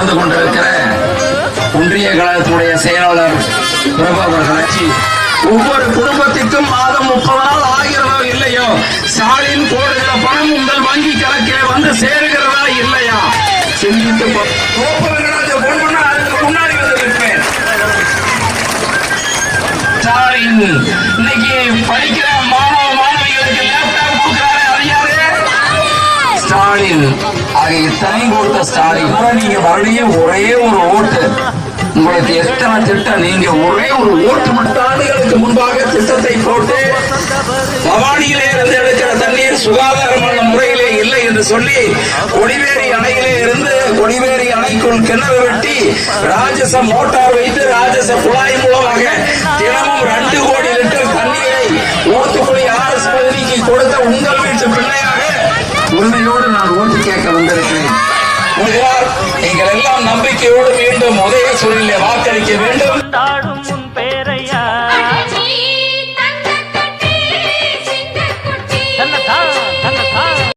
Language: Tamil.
கலந்து கொண்டிருக்கிற ஒன்றிய கழகத்துடைய செயலாளர் பிரபு அவர்களாட்சி ஒவ்வொரு குடும்பத்திற்கும் மாதம் 30 நாள் ஆகிறதோ இல்லையோ ஸ்டாலின் போடுகிற பணம் உங்கள் வங்கி கணக்கிலே வந்து சேருகிறதா இல்லையா சிந்தித்து முன்னாடி வந்திருப்பேன். ஸ்டாலின் இன்னைக்கு படிக்கிற மாணவ மாணவிகளுக்கு லேப்டாப் கொடுக்கிறாரு, அது யாரு? ஸ்டாலின். ஆக இத்தனை கொடுத்த ஸ்டாலின் நீங்க மறுபடியும் ஒரே ஒரு ஓட்டு, உங்களுக்கு எத்தனை திட்டம், நீங்க ஒரே ஒரு ஓட்டு மட்டும் ஆண்டுகளுக்கு முன்பாக திட்டத்தை போட்டு பவானியிலே இருந்து எடுக்கிற தண்ணீர் சுகாதாரமான முறையிலே இல்லை என்று சொல்லி கொடிவேரி அணையிலே இருந்து கொடிவேரி அணைக்குள் கிணறு வெட்டி ராஜச மோட்டார் வைத்து ராஜச குழாய் மூலமாக தினமும் 2 கோடி லிட்டர் தண்ணீரை ஊத்துக்குழி ஆர்எஸ் பகுதிக்கு கொடுத்த உங்கள் வீட்டு பிள்ளையாக உண்மையோடு நான் ஓட்டு கேட்க வந்திருக்கிறேன். நீங்கள் எல்லாம் நம்பிக்கையோடு மீண்டும் உதய சூழலில் வாக்களிக்க வேண்டும்.